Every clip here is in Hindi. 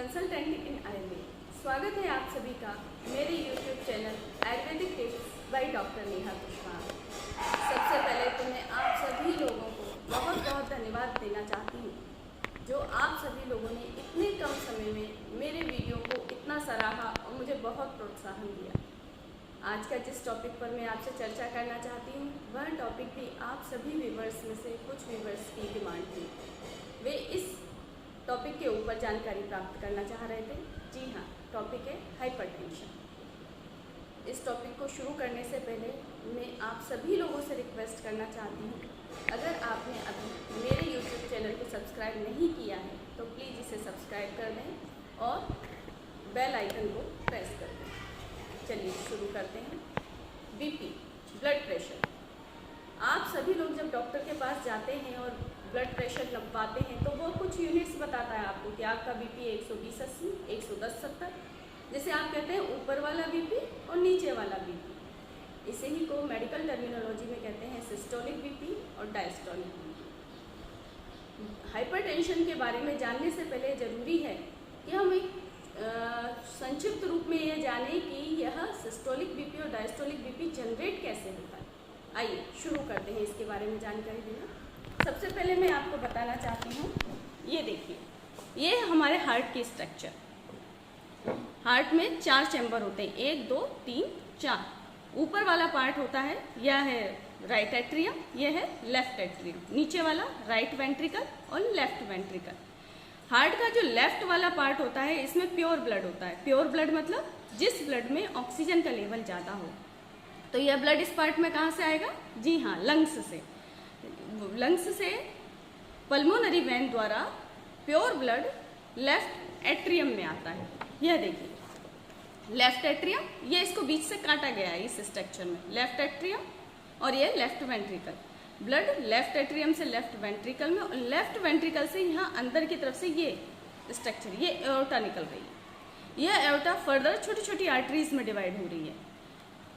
कंसल्टेंट इन आयुर्वेद। स्वागत है आप सभी का मेरे YouTube channel Ayurvedic tips by doctor Neha Kushwaha. सबसे पहले तो मैं आप सभी लोगों को बहुत बहुत धन्यवाद देना चाहती हूँ जो आप सभी लोगों ने इतने कम समय में मेरे वीडियो को इतना सराहा और मुझे बहुत प्रोत्साहन दिया। आज का जिस टॉपिक पर मैं आपसे चर्चा करना चाहती हूँ वह टॉपिक भी आप सभी व्यूवर्स में से कुछ व्यूवर्स की डिमांड थी। वे इस टॉपिक के ऊपर जानकारी प्राप्त करना चाह रहे थे। जी हाँ, टॉपिक है हाइपरटेंशन। इस टॉपिक को शुरू करने से पहले मैं आप सभी लोगों से रिक्वेस्ट करना चाहती हूँ, अगर आपने अभी मेरे YouTube चैनल को सब्सक्राइब नहीं किया है तो प्लीज़ इसे सब्सक्राइब कर दें और बेल आइकन को प्रेस कर दें। चलिए शुरू करते हैं। BP, blood pressure. आप सभी लोग जब डॉक्टर के पास जाते हैं और ब्लड प्रेशर नपवाते हैं तो वो कुछ यूनिट्स बताता है आपको कि आपका बीपी 120/80, 110/70, जैसे आप कहते हैं ऊपर वाला बीपी और नीचे वाला बीपी। इसे ही को मेडिकल टर्मिनोलॉजी में कहते हैं सिस्टोलिक बीपी और डायस्टोलिक बीपी। हाइपरटेंशन के बारे में जानने से पहले ज़रूरी है कि हम एक संक्षिप्त रूप में यह जानें कि यह सिस्टोलिक बीपी और डायस्टोलिक बीपी जनरेट कैसे होता है। आइए शुरू करते हैं इसके बारे में जानकारी देना। सबसे पहले मैं आपको बताना चाहती हूँ, ये देखिए, ये हमारे हार्ट की स्ट्रक्चर। हार्ट में 4 चैम्बर होते हैं, 1, 2, 3, 4। ऊपर वाला पार्ट होता है, यह है राइट एट्रियम, यह है लेफ्ट एट्रियम। नीचे वाला राइट वेंट्रिकल और लेफ्ट वेंट्रिकल। हार्ट का जो लेफ्ट वाला पार्ट होता है इसमें प्योर ब्लड होता है। प्योर ब्लड मतलब जिस ब्लड में ऑक्सीजन का लेवल ज़्यादा हो। तो यह ब्लड इस पार्ट में कहाँ से आएगा? जी हाँ, लंग्स से। लंग्स से पल्मोनरी वेन द्वारा प्योर ब्लड लेफ्ट एट्रियम में आता है। यह देखिए लेफ्ट एट्रियम, ये इसको बीच से काटा गया है इस स्ट्रक्चर में। लेफ्ट एट्रियम और ये left ventricle. Blood left atrium से लेफ्ट वेंट्रिकल में और लेफ्ट वेंट्रिकल से यहाँ अंदर की तरफ से ये स्ट्रक्चर, ये एओर्टा निकल रही है। यह एओर्टा फर्दर छोटी छोटी आर्टरीज में डिवाइड हो रही है।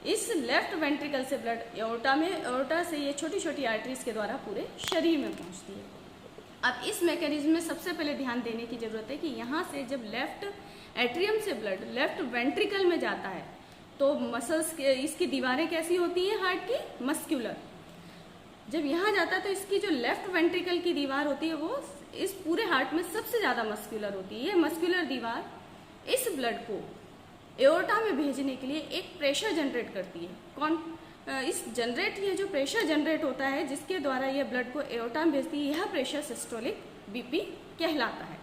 इस लेफ्ट वेंट्रिकल से ब्लड एओर्टा में, एओर्टा से ये छोटी छोटी आर्टरीज के द्वारा पूरे शरीर में पहुंचती है। अब इस मैकेनिज्म में सबसे पहले ध्यान देने की जरूरत है कि यहाँ से जब लेफ्ट एट्रियम से ब्लड लेफ्ट वेंट्रिकल में जाता है तो मसल्स इसकी दीवारें कैसी होती हैं हार्ट की? मस्क्यूलर। जब यहाँ जाता है तो इसकी जो लेफ्ट वेंट्रिकल की दीवार होती है वो इस पूरे हार्ट में सबसे ज़्यादा मस्क्यूलर होती है। ये मस्क्यूलर दीवार इस ब्लड को एओर्टा में भेजने के लिए एक प्रेशर जनरेट करती है। ये जो प्रेशर जनरेट होता है जिसके द्वारा ये ब्लड को एओर्टा में भेजती है, यह प्रेशर सिस्टोलिक बीपी कहलाता है।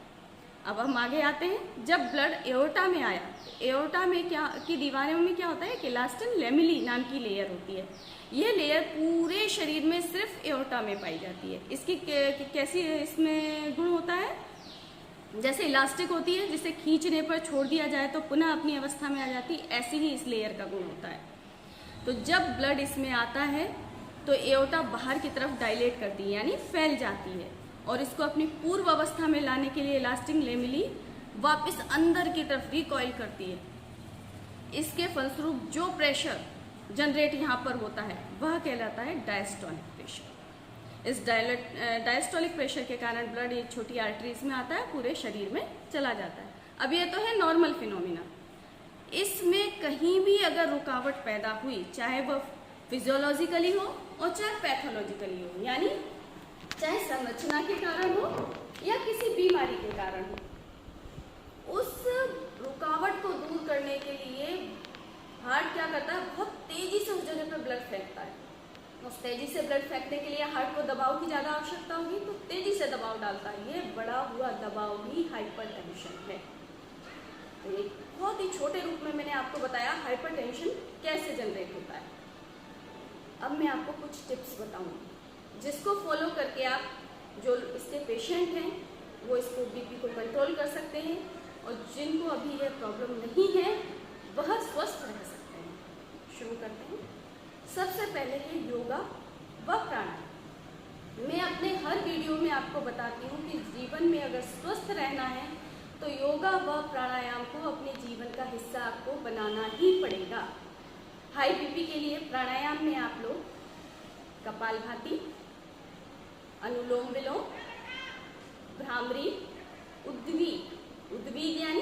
अब हम आगे आते हैं। जब ब्लड एओर्टा में आया, एओर्टा में की दीवारों में क्या होता है कि इलास्टिन लेमिली नाम की लेयर होती है। ये लेयर पूरे शरीर में सिर्फ एओर्टा में पाई जाती है। इसकी कैसी इसमें गुण होता है? जैसे इलास्टिक होती है जिसे खींचने पर छोड़ दिया जाए तो पुनः अपनी अवस्था में आ जाती है, ऐसे ही इस लेयर का गुण होता है। तो जब ब्लड इसमें आता है तो एओर्टा बाहर की तरफ डायलेट करती है, यानी फैल जाती है, और इसको अपनी पूर्व अवस्था में लाने के लिए इलास्टिक लेमिली वापस अंदर की तरफ रिकॉइल करती है। इसके फलस्वरूप जो प्रेशर जनरेट यहाँ पर होता है वह कहलाता है डायस्टोलिक प्रेशर। इस डायस्टोलिक प्रेशर के कारण ब्लड ये छोटी आर्टरीज में आता है, पूरे शरीर में चला जाता है। अब ये तो है नॉर्मल फिनोमिना। इसमें कहीं भी अगर रुकावट पैदा हुई, चाहे वह फिजियोलॉजिकली हो और चाहे पैथोलॉजिकली हो, यानी चाहे संरचना के कारण हो या किसी बीमारी के कारण हो, उस रुकावट को दूर करने के लिए हार्ट क्या करता है? बहुत तेजी से उस जगह पर ब्लड फेंकता है। उस तेजी से ब्लड फेंकने के लिए हार्ट को दबाव की ज़्यादा आवश्यकता होगी तो तेजी से दबाव डालता है। ये बढ़ा हुआ दबाव भी हाइपरटेंशन है। तो एक बहुत ही छोटे रूप में मैंने आपको बताया हाइपरटेंशन कैसे जनरेट होता है। अब मैं आपको कुछ टिप्स बताऊंगी जिसको फॉलो करके आप जो इसके पेशेंट हैं वो इसको बीपी को कंट्रोल कर सकते हैं, और जिनको अभी यह प्रॉब्लम नहीं है वह स्वस्थ रह सकते हैं। शुरू करते हैं। सबसे पहले है योगा व प्राणायाम। मैं अपने हर वीडियो में आपको बताती हूँ कि जीवन में अगर स्वस्थ रहना है तो योगा व प्राणायाम को अपने जीवन का हिस्सा आपको बनाना ही पड़ेगा। हाई बीपी के लिए प्राणायाम में आप लोग कपालभाति, अनुलोम विलोम, भ्रामरी, उद्वीग यानी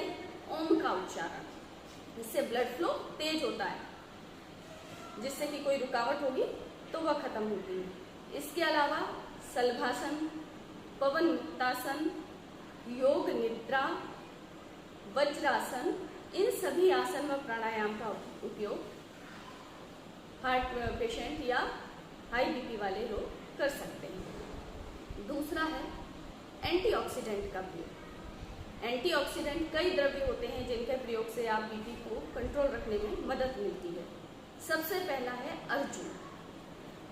उच्चारण। इससे ब्लड फ्लो तेज होता है, जिससे कि कोई रुकावट होगी तो वह खत्म होती है। इसके अलावा शलभासन, पवन मुक्तासन, योग निद्रा, वज्रासन, इन सभी आसन व प्राणायाम का उपयोग हार्ट पेशेंट या हाई बीपी वाले लोग कर सकते हैं। दूसरा है एंटीऑक्सीडेंट का प्रयोग। एंटीऑक्सीडेंट कई द्रव्य होते हैं जिनके प्रयोग से आप बीपी को कंट्रोल रखने में मदद मिलती है। सबसे पहला है अर्जुन।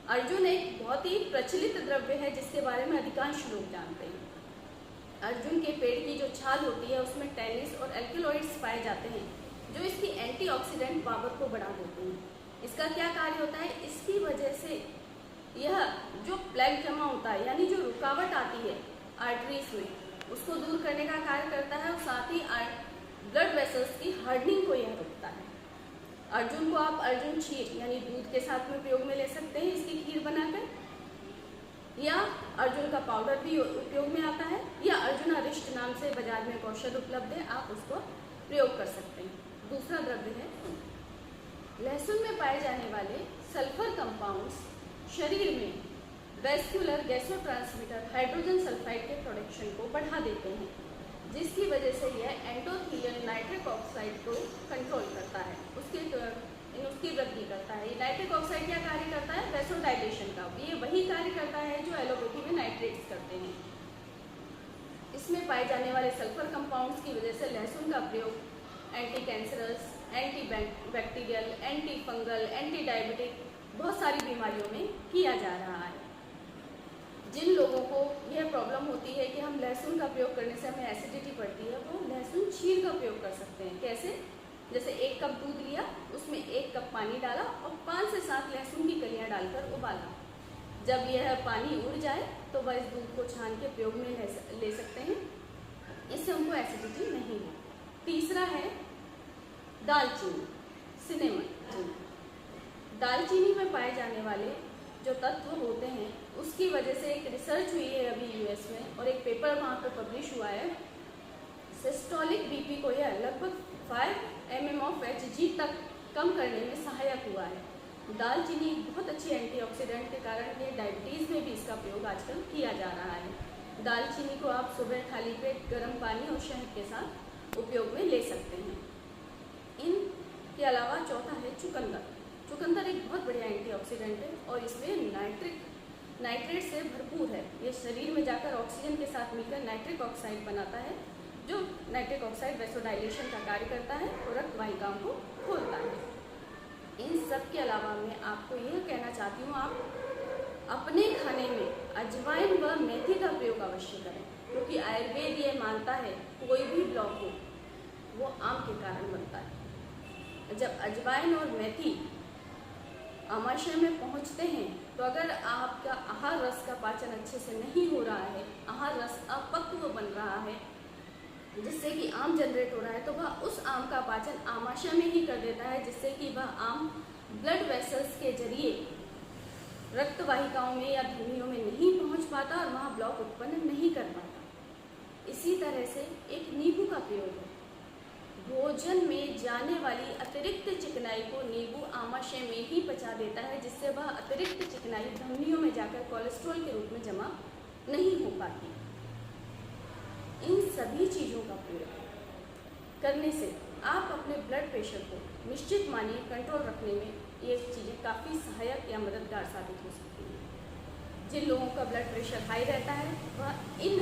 अर्जुन एक बहुत ही प्रचलित द्रव्य है जिसके बारे में अधिकांश लोग जानते हैं। अर्जुन के पेड़ की जो छाल होती है उसमें टैनिस और एल्केलॉइड्स पाए जाते हैं जो इसकी एंटीऑक्सीडेंट पावर को बढ़ा देते हैं। इसका क्या कार्य होता है? इसकी वजह से यह जो प्लेग जमा होता है यानी जो रुकावट आती है आर्टरीज में, उसको दूर करने का कार्य करता है और साथ ही ब्लड वेसल्स की हार्डनिंग को यह रोकता है। अर्जुन को आप अर्जुन क्षीर यानी दूध के साथ में प्रयोग में ले सकते हैं, इसकी खीर बनाकर, या अर्जुन का पाउडर भी उपयोग में आता है, या अर्जुन अरिष्ट नाम से बाजार में एक औषध उपलब्ध है, आप उसको प्रयोग कर सकते हैं। दूसरा द्रव्य है लहसुन में पाए जाने वाले सल्फर कंपाउंड्स शरीर में वैस्कुलर गैसोट्रांसमीटर हाइड्रोजन सल्फाइड के प्रोडक्शन को बढ़ा देते हैं, जिसकी वजह से यह एंडोथेलियन नाइट्रिक ऑक्साइड को कंट्रोल करता है, उसकी वृद्धि करता है। नाइट्रिक ऑक्साइड क्या कार्य करता है? वैसोडाइलेशन का। ये वही कार्य करता है जो एलोपैथी में नाइट्रेट्स करते हैं। इसमें पाए जाने वाले सल्फर कंपाउंड्स की वजह से लहसुन का प्रयोग anti cancerous, anti bacterial, anti fungal, anti diabetic बहुत सारी बीमारियों में किया जा रहा है। जिन लोगों को यह प्रॉब्लम होती है कि हम लहसुन का प्रयोग करने से हमें एसिडिटी बढ़ती है, वो लहसुन क्षीर का प्रयोग कर सकते हैं। कैसे? जैसे 1 कप दूध लिया, उसमें 1 कप पानी डाला और 5 से 7 लहसुन की कलियां डालकर उबाला। जब यह पानी उड़ जाए तो वह इस दूध को छान के प्रयोग में ले सकते हैं, इससे उनको एसिडिटी नहीं है। तीसरा है दालचीनी, सिनेमन। दालचीनी में पाए जाने वाले जो तत्व होते हैं उसकी वजह से एक रिसर्च हुई है अभी यूएस में, और एक पेपर वहाँ पर पब्लिश हुआ है। सिस्टोलिक बीपी को यह लगभग 5 mmHg तक कम करने में सहायक हुआ है। दालचीनी बहुत अच्छी एंटीऑक्सीडेंट के कारण ये डायबिटीज़ में भी इसका प्रयोग आजकल किया जा रहा है। दालचीनी को आप सुबह खाली पेट गर्म पानी और शहद के साथ उपयोग में ले सकते हैं। इनके अलावा चौथा है चुकंदर। चुकंदर एक बहुत बढ़िया एंटीऑक्सीडेंट है और इसमें नाइट्रेट से भरपूर है। ये शरीर में जाकर ऑक्सीजन के साथ मिलकर नाइट्रिक ऑक्साइड बनाता है, जो नाइट्रिक ऑक्साइड वैसोडाइलेशन का कार्य करता है और रक्त वाहिकाओं को खोलता है। इन सब के अलावा मैं आपको यह कहना चाहती हूँ, आप अपने खाने में अजवाइन व मेथी का प्रयोग अवश्य करें, क्योंकि आयुर्वेद ये मानता है कोई भी ब्लॉक हो वो आम के कारण बनता है। जब अजवाइन और मेथी आमाशय में पहुँचते हैं तो अगर आपका आहार रस का पाचन अच्छे से नहीं हो रहा है, आहार रस अपक्व बन रहा है, जिससे कि आम जनरेट हो रहा है, तो वह उस आम का पाचन आमाशय में ही कर देता है, जिससे कि वह आम ब्लड वेसल्स के जरिए रक्त वाहिकाओं में या धमनियों में नहीं पहुंच पाता और वहाँ ब्लॉक उत्पन्न नहीं कर पाता। इसी तरह से एक नींबू का प्रयोग है। भोजन में जाने वाली अतिरिक्त चिकनाई को नींबू आमाशय में ही पचा देता है, जिससे वह अतिरिक्त चिकनाई धमनियों में जाकर कोलेस्ट्रॉल के रूप में जमा नहीं हो पाती। इन सभी चीज़ों का प्रयोग करने से आप अपने ब्लड प्रेशर को निश्चित मानिए कंट्रोल रखने में ये चीज़ें काफ़ी सहायक या मददगार साबित हो सकती हैं। जिन लोगों का ब्लड प्रेशर हाई रहता है वह इन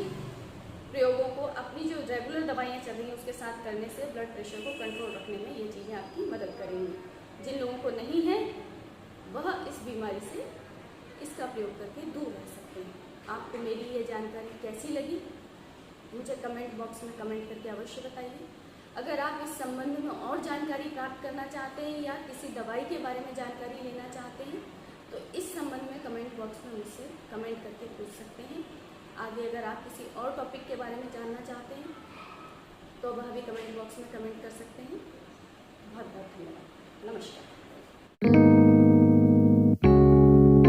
प्रयोगों को अपनी जो रेगुलर दवाइयाँ चल रही हैं उसके साथ करने से ब्लड प्रेशर को कंट्रोल रखने में ये चीज़ें आपकी मदद करेंगी। जिन लोगों को नहीं है वह इस बीमारी से इसका प्रयोग करके दूर रह सकते हैं। आपको मेरी ये जानकारी कैसी लगी मुझे कमेंट बॉक्स में कमेंट करके अवश्य बताइए। अगर आप इस संबंध में और जानकारी प्राप्त करना चाहते हैं या किसी दवाई के बारे में जानकारी लेना चाहते हैं तो इस संबंध में कमेंट बॉक्स में मुझसे कमेंट करके पूछ सकते हैं। आगे अगर आप किसी और टॉपिक के बारे में जानना चाहते हैं तो वह भी कमेंट बॉक्स में कमेंट कर सकते हैं।